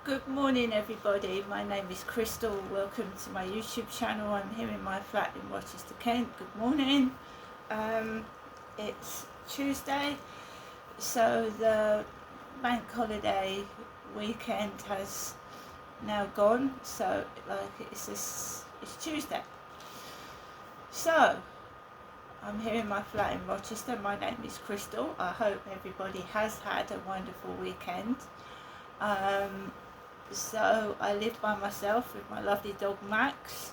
Good morning everybody, my name is Crystal, welcome to my YouTube channel. I'm here in my flat in Rochester, Kent. Good morning. It's Tuesday, so the bank holiday weekend has now gone, so it's Tuesday. So I'm here in my flat in Rochester. My name is Crystal. I hope everybody has had a wonderful weekend. So I live by myself with my lovely dog Max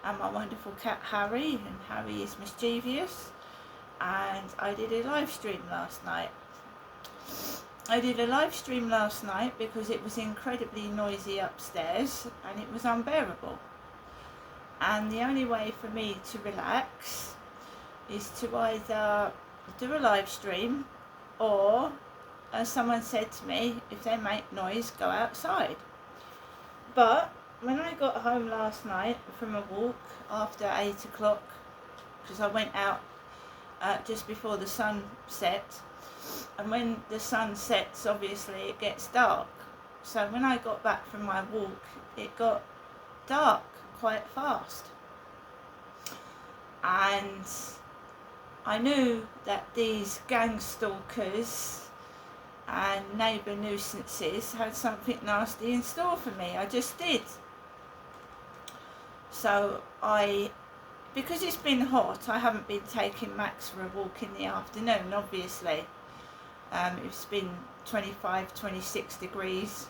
and my wonderful cat Harry, and Harry is mischievous. And I did a live stream last night. Because it was incredibly noisy upstairs and it was unbearable. And the only way for me to relax is to either do a live stream or, as someone said to me, if they make noise, go outside. But when I got home last night from a walk after 8 o'clock, because I went out just before the sun set, and when the sun sets obviously it gets dark, so when I got back from my walk it got dark quite fast, and I knew that these gang stalkers and neighbour nuisances had something nasty in store for me. I just did. So because it's been hot, I haven't been taking Max for a walk in the afternoon, obviously. It's been 25, 26 degrees.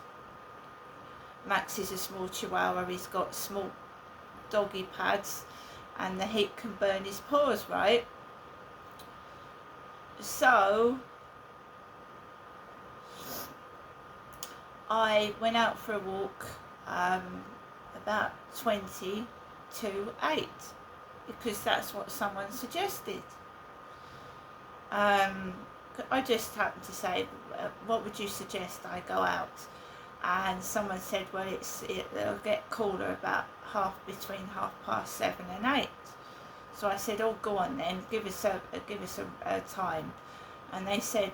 Max is a small chihuahua, he's got small doggy pads and the heat can burn his paws, right? So I went out for a walk about 20 to 8 because that's what someone suggested. I just happened to say, what would you suggest I go out? And someone said, well, it'll get cooler about between 7:30 and 8. So I said, oh, go on then, give us a time. And they said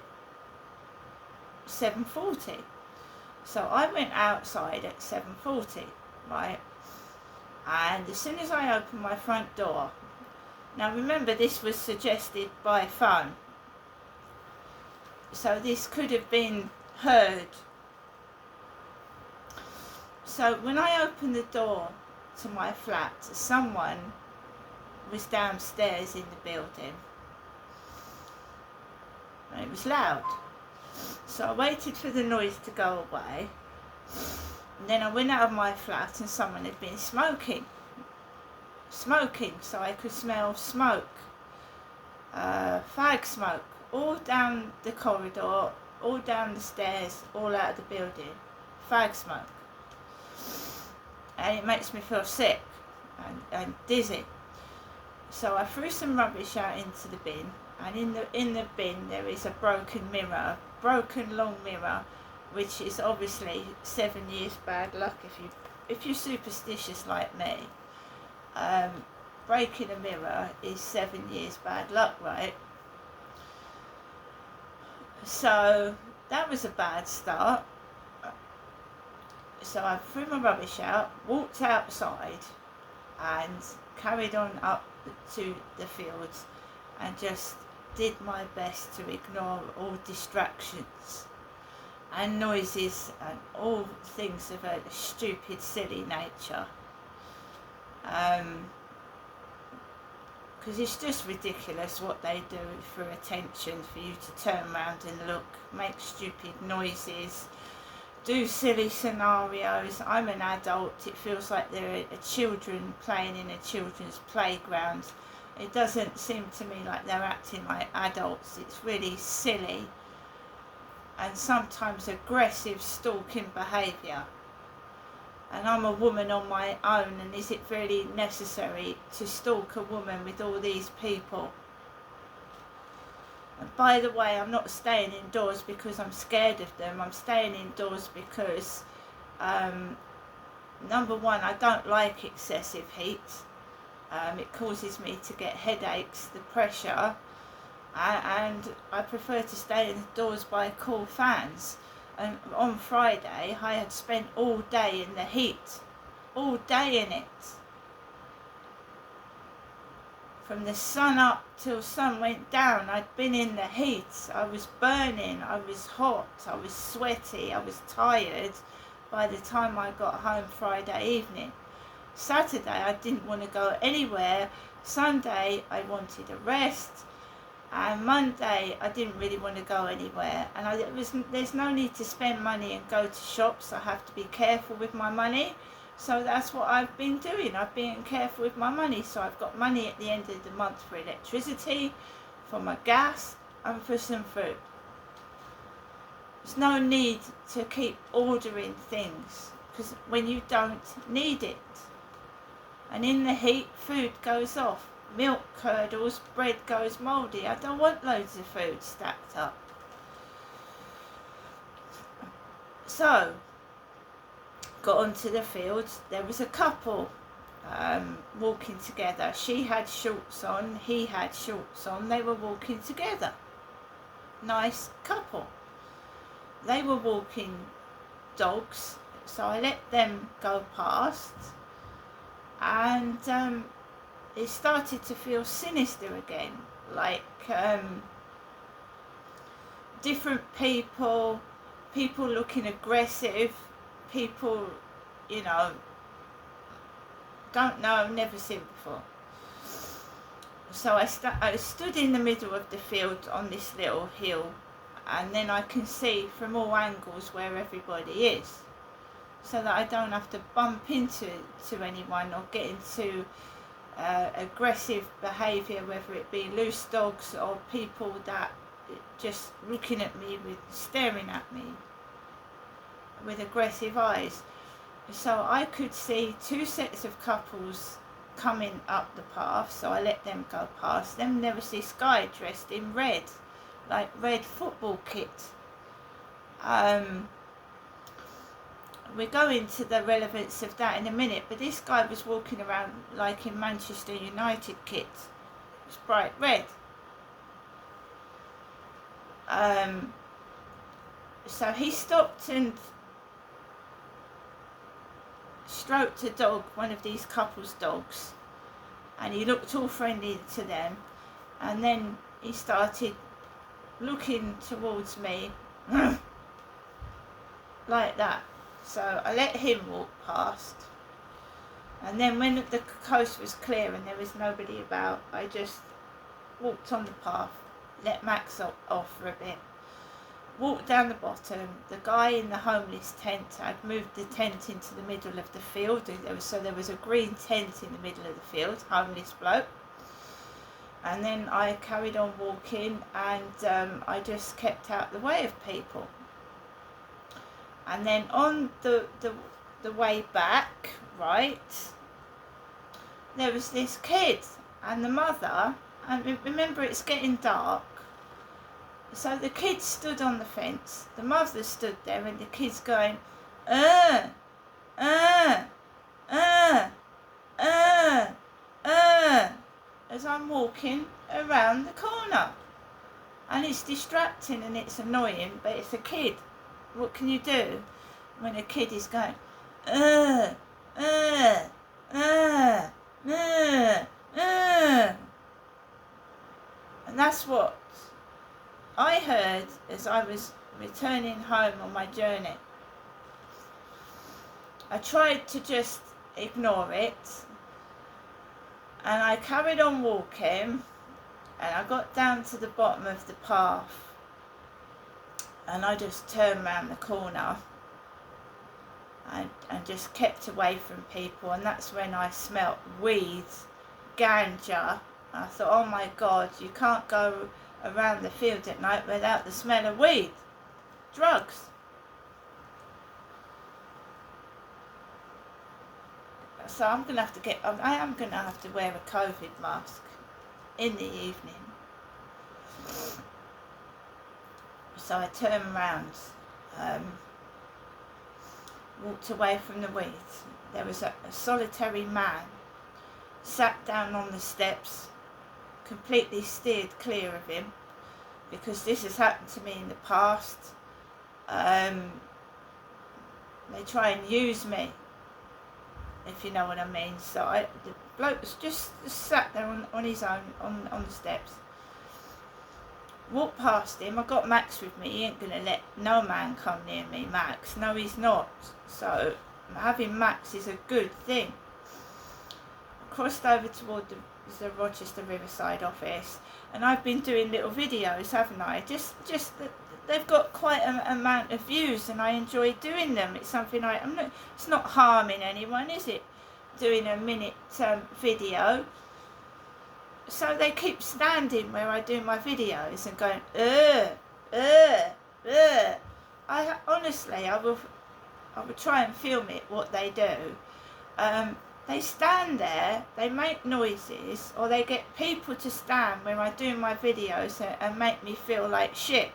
7:40. So I went outside at 7:40, right? And as soon as I opened my front door, now remember this was suggested by phone, so this could have been heard. So when I opened the door to my flat, someone was downstairs in the building and it was loud. So I waited for the noise to go away, and then I went out of my flat and someone had been smoking, so I could smell smoke, fag smoke, all down the corridor, all down the stairs, all out of the building, fag smoke. And it makes me feel sick and dizzy. So I threw some rubbish out into the bin, and in the bin there is a broken long mirror, which is obviously 7 years bad luck if you're superstitious like me. Breaking a mirror is 7 years bad luck, right? So that was a bad start. So I threw my rubbish out, walked outside and carried on up to the fields and just did my best to ignore all distractions and noises and all things of a stupid, silly nature. Because it's just ridiculous what they do for attention, for you to turn around and look, make stupid noises, do silly scenarios. I'm an adult, it feels like they're children playing in a children's playground. It doesn't seem to me like they're acting like adults. It's really silly and sometimes aggressive stalking behaviour. And I'm a woman on my own, and is it really necessary to stalk a woman with all these people? And by the way, I'm not staying indoors because I'm scared of them. I'm staying indoors because number one, I don't like excessive heat. It causes me to get headaches, the pressure, and I prefer to stay indoors by cool fans. And on Friday I had spent all day in the heat, all day in it. From the sun up till sun went down, I'd been in the heat. I was burning, I was hot, I was sweaty, I was tired by the time I got home Friday evening. Saturday I didn't want to go anywhere. Sunday I wanted a rest. And Monday I didn't really want to go anywhere. And there's no need to spend money and go to shops. I have to be careful with my money. So that's what I've been doing. I've been careful with my money. So I've got money at the end of the month for electricity, for my gas, and for some food. There's no need to keep ordering things, because when you don't need it. And in the heat, food goes off. Milk curdles, bread goes mouldy. I don't want loads of food stacked up. So, got onto the fields. There was a couple walking together. She had shorts on, he had shorts on. They were walking together. Nice couple. They were walking dogs, so I let them go past. And it started to feel sinister again, like different people looking aggressive, people, you know, don't know, never seen before. So I stood in the middle of the field on this little hill, and then I can see from all angles where everybody is, so that I don't have to bump into anyone or get into aggressive behaviour, whether it be loose dogs or people that just looking at me staring at me with aggressive eyes. So I could see two sets of couples coming up the path, so I let them go past them. There was this guy dressed in red, like red football kit. We'll go into the relevance of that in a minute, but this guy was walking around like in Manchester United kit. It was bright red. So he stopped and stroked a dog, one of these couple's dogs, and he looked all friendly to them, and then he started looking towards me like that. So I let him walk past, and then when the coast was clear and there was nobody about, I just walked on the path, let Max off for a bit, walked down the bottom. The guy in the homeless tent, I'd moved the tent into the middle of the field, so there was a green tent in the middle of the field, homeless bloke. And then I carried on walking, and I just kept out the way of people. And then on the way back, right, there was this kid and the mother, and remember it's getting dark, so the kid stood on the fence, the mother stood there, and the kid's going, as I'm walking around the corner. And it's distracting and it's annoying, but it's a kid. What can you do when a kid is going, and that's what I heard as I was returning home on my journey. I tried to just ignore it, and I carried on walking, and I got down to the bottom of the path, and I just turned round the corner and just kept away from people. And that's when I smelt weed, ganja. I thought, oh my God, you can't go around the field at night without the smell of weed, drugs. So I am going to have to wear a COVID mask in the evening. So I turned around, walked away from the weeds. There was a solitary man sat down on the steps, completely steered clear of him, because this has happened to me in the past. They try and use me, if you know what I mean. So the bloke was just sat there on his own on the steps. Walked past him. I got Max with me. He ain't gonna let no man come near me, Max. No, he's not. So having Max is a good thing. I crossed over toward the Rochester Riverside office, and I've been doing little videos, haven't I? Just they've got quite an amount of views, and I enjoy doing them. It's something it's not harming anyone, is it? Doing a minute video. So they keep standing where I do my videos and going, honestly, I will try and film it, what they do. They stand there, they make noises, or they get people to stand when I do my videos and make me feel like shit.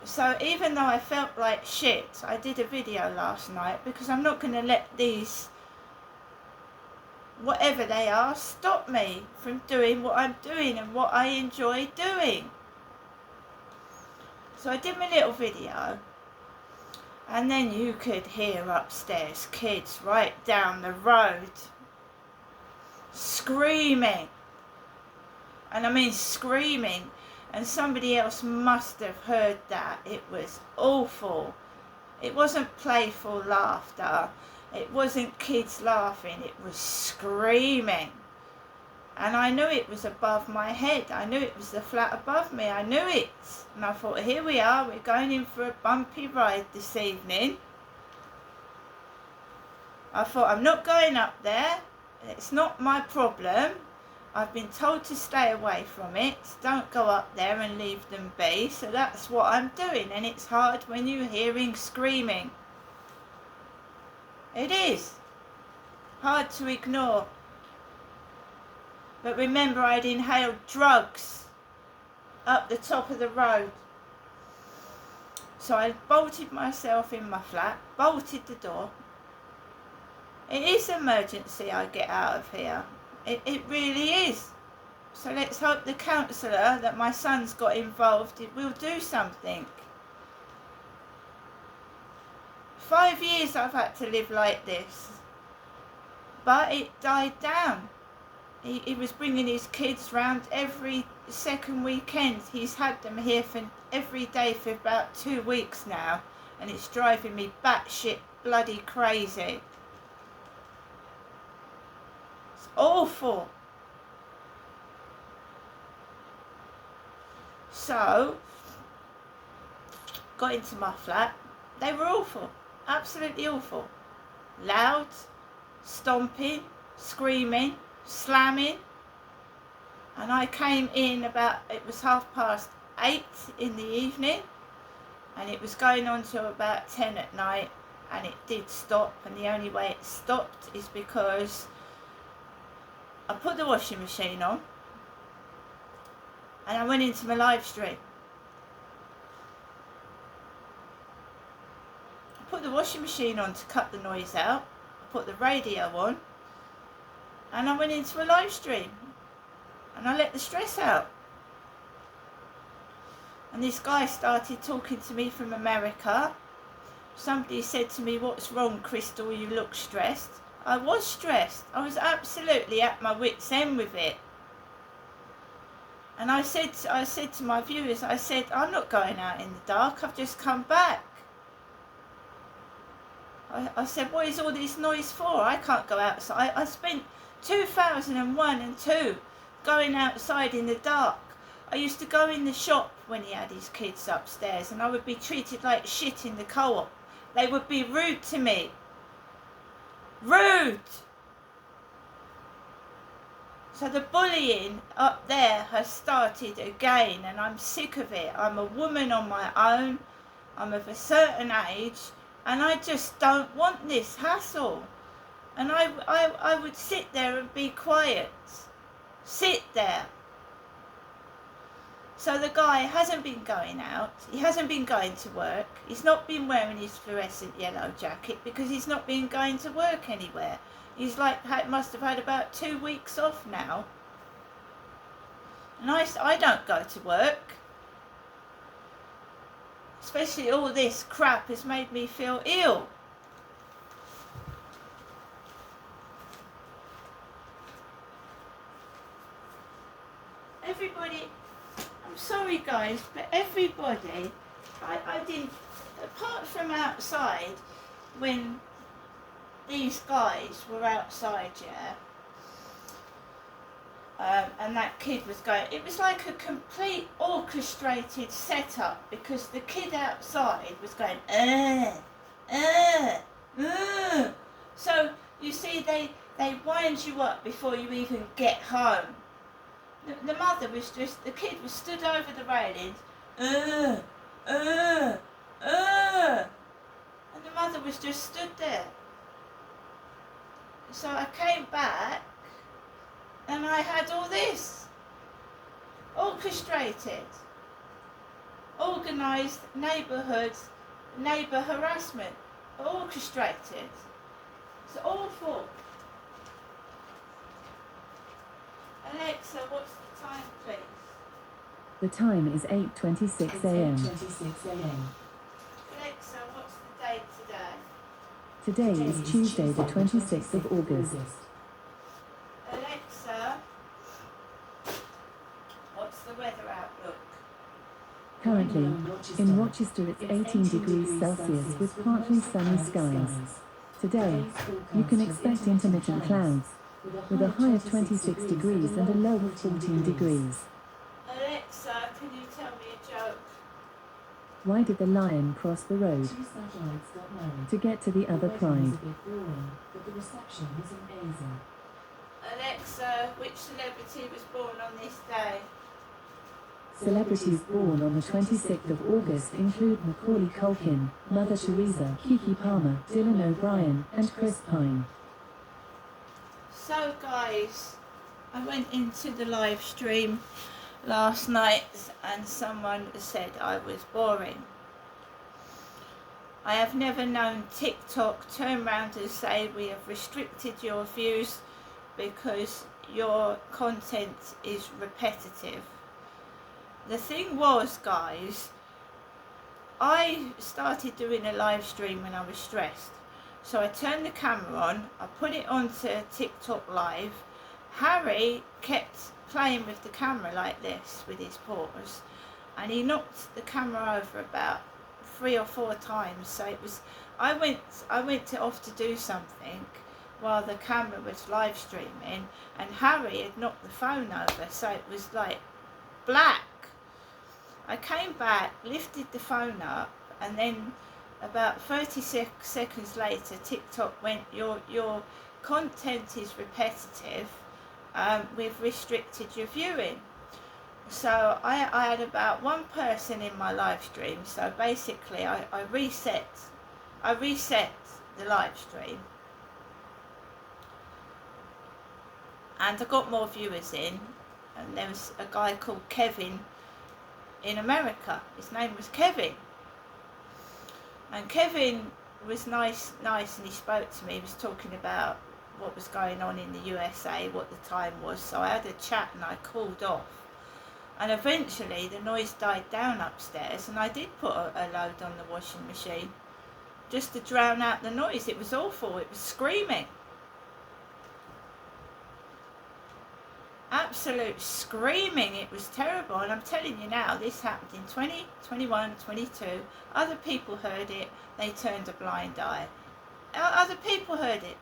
So even though I felt like shit, I did a video last night, because I'm not going to let these, whatever they are, stop me from doing what I'm doing and what I enjoy doing. So I did my little video, and then you could hear upstairs kids right down the road screaming, and I mean screaming, and somebody else must have heard that. It was awful. It wasn't playful laughter. It wasn't kids laughing, it was screaming. And I knew it was above my head. I knew it was the flat above me. I knew it. And I thought, here we are, we're going in for a bumpy ride this evening. I thought, I'm not going up there. It's not my problem. I've been told to stay away from it. Don't go up there and leave them be. So that's what I'm doing. And it's hard when you're hearing screaming. It is hard to ignore. But remember, I'd inhaled drugs up the top of the road. So I bolted myself in my flat, bolted the door. It is emergency I get out of here. It really is. So let's hope the counsellor that my son's got involved will do something. 5 years I've had to live like this. But it died down. He was bringing his kids round every second weekend. He's had them here for every day for about 2 weeks now. And it's driving me batshit bloody crazy. It's awful. So, got into my flat. They were awful. Absolutely awful. Loud, stomping, screaming, slamming. And I came in about, it was 8:30 in the evening, and it was going on till about 10 at night, and it did stop. And the only way it stopped is because I put the washing machine on and I went into my live stream. I put the washing machine on to cut the noise out, I put the radio on, and I went into a live stream and I let the stress out. And this guy started talking to me from America. Somebody said to me, "What's wrong, Crystal? You look stressed." I was stressed. I was absolutely at my wit's end with it. And I said to my viewers, I said, "I'm not going out in the dark. I've just come back." I said, "What is all this noise for? I can't go outside." I spent 2001 and 2 going outside in the dark. I used to go in the shop when he had his kids upstairs, and I would be treated like shit in the co-op. They would be rude to me. Rude! So the bullying up there has started again, and I'm sick of it. I'm a woman on my own. I'm of a certain age, and I just don't want this hassle. And I would sit there and be quiet. Sit there. So the guy hasn't been going out. He hasn't been going to work. He's not been wearing his fluorescent yellow jacket because he's not been going to work anywhere. He's must have had about 2 weeks off now. And I don't go to work. especially all this crap has made me feel ill. Everybody, I'm sorry guys, but everybody, I didn't, apart from outside, when these guys were outside, and that kid was going, it was like a complete orchestrated setup, because the kid outside was going, so you see they wind you up before you even get home. The mother was just, the kid was stood over the railings, and the mother was just stood there. So I came back and I had all this orchestrated, organised neighbourhoods, neighbour harassment, orchestrated. It's awful. Alexa, what's the time, please? The time is 8:26 a.m. Alexa, what's the date today? Today is Tuesday, the 26th of August. Alexa, what's the weather outlook? Currently, in Rochester it's 18 degrees Celsius with partly sunny skies. Today, you can expect intermittent clouds, with a high of 26 degrees and a low of 14 degrees. Alexa, can you tell me a joke? Why did the lion cross the road? To get to the other pride. Alexa, which celebrity was born on this day? Celebrities born on the 26th of August include Macaulay Culkin, Mother Teresa, Keke Palmer, Dylan O'Brien, and Chris Pine. So guys, I went into the live stream last night and someone said I was boring. I have never known TikTok turn around and say we have restricted your views because your content is repetitive. The thing was, guys, I started doing a live stream when I was stressed. So I turned the camera on, I put it onto TikTok Live. Harry kept playing with the camera like this with his paws, and he knocked the camera over about 3 or 4 times. So it was, I went off to do something while the camera was live streaming, and Harry had knocked the phone over, so it was like black. I came back, lifted the phone up, and then about 36 seconds later TikTok went, your content is repetitive, we've restricted your viewing. So I had about 1 person in my live stream, so basically I reset the live stream, and I got more viewers in, and there was a guy called Kevin in America. His name was Kevin, and Kevin was nice, and he spoke to me. He was talking about what was going on in the USA, what the time was. So I had a chat and I called off, and eventually the noise died down upstairs, and I did put a load on the washing machine just to drown out the noise. It was awful. It was screaming, absolute screaming. It was terrible. And I'm telling you now, this happened in 20, 21, 22. Other people heard it, they turned a blind eye. Other people heard it.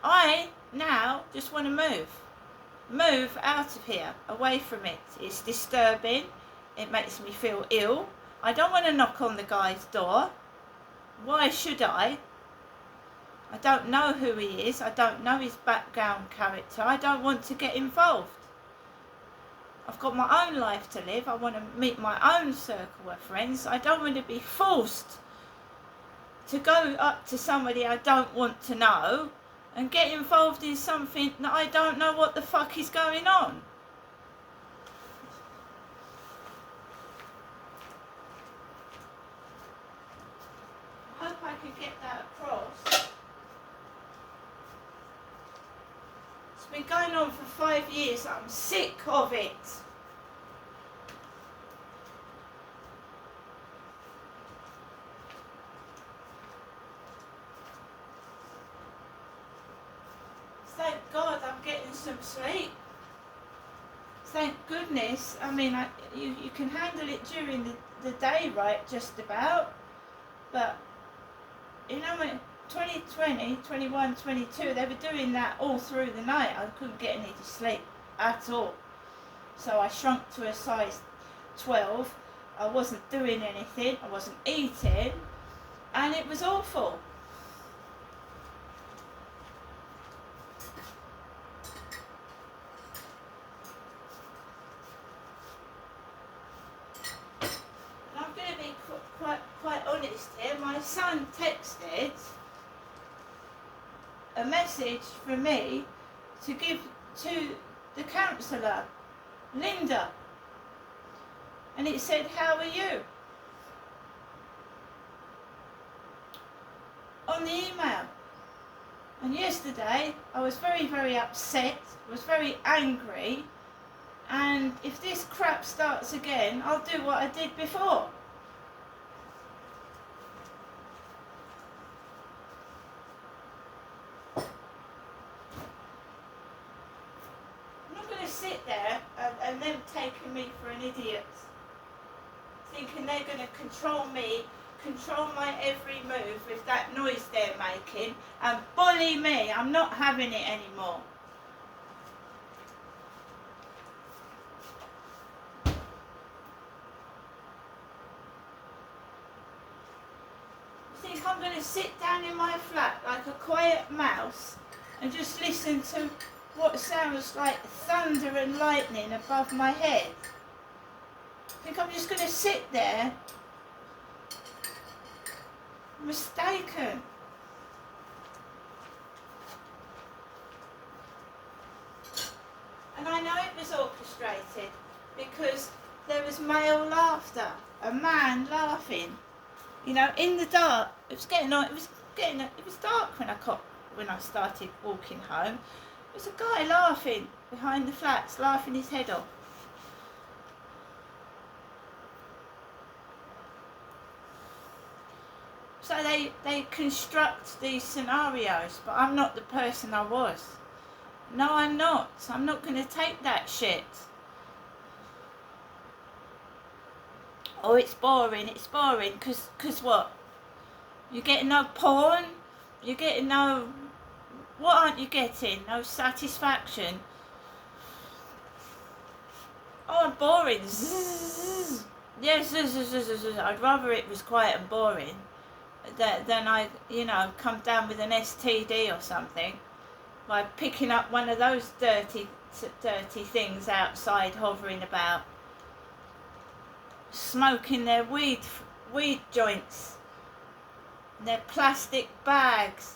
I now just want to move out of here, away from it. It's disturbing, it makes me feel ill. I don't want to knock on the guy's door. Why should I? I don't know who he is, I don't know his background character, I don't want to get involved. I've got my own life to live, I want to meet my own circle of friends. I don't want to be forced to go up to somebody I don't want to know and get involved in something that I don't know what the fuck is going on. I hope I can get that across. It's been going on for 5 years. I'm sick of it. thank God I'm getting some sleep. Thank goodness. I mean, you can handle it during the day, right, just about. But, you know, when 2020, 21, 22, they were doing that all through the night. I couldn't get any sleep at all. So I shrunk to a size 12. I wasn't doing anything. I wasn't eating. And it was awful. And I'm going to be quite honest here. My son texted a message from me to give to the counsellor, Linda. And it said, "How are you?" on the email. And yesterday I was very, very upset, was very angry, and if this crap starts again, I'll do what I did before. I'm not going to sit there and them taking me for an idiot, thinking they're going to control me, control my every move with that noise they're making, and bully me. I'm not having it anymore. You think I'm going to sit down in my flat like a quiet mouse and just listen to what sounds like thunder and lightning above my head? I think I'm just going to sit there? Mistaken. And I know it was orchestrated because there was male laughter, a man laughing. You know, in the dark. It was dark when I started walking home. There was a guy laughing behind the flats, laughing his head off. So they construct these scenarios, but I'm not the person I was. No, I'm not. I'm not going to take that shit. Oh, it's boring, because what? You're getting no porn? You're getting no... What aren't you getting? No satisfaction? Oh, boring. Zzz. Yes, I'd rather it was quiet and boring than I, come down with an STD or something by picking up one of those dirty things outside hovering about, smoking their weed joints, their plastic bags.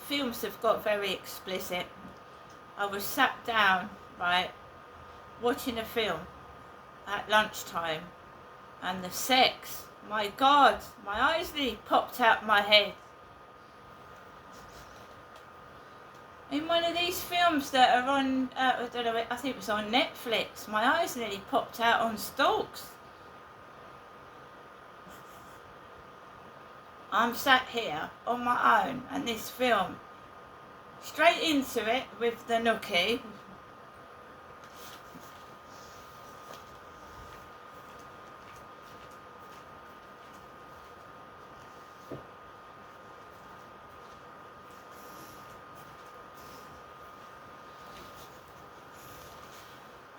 Films have got very explicit. I was sat down, right, watching a film at lunchtime, and the sex, my God, my eyes nearly popped out my head. In one of these films that are on, I don't know, I think it was on Netflix, my eyes nearly popped out on stalks. I'm sat here on my own, and this film, straight into it with the nookie.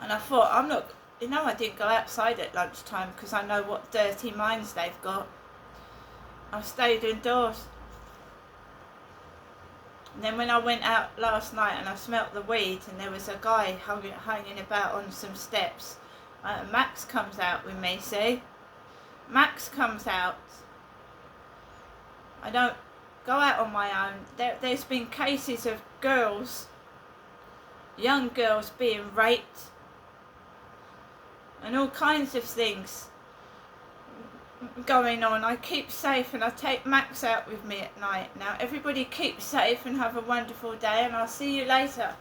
And I thought, I didn't go outside at lunchtime because I know what dirty minds they've got. I stayed indoors. And then when I went out last night and I smelt the weed and there was a guy hanging about on some steps, Max comes out with me, see? Max comes out. I don't go out on my own. There's been cases of young girls being raped and all kinds of things going on. I keep safe and I take Max out with me at night. Now everybody keep safe and have a wonderful day, and I'll see you later.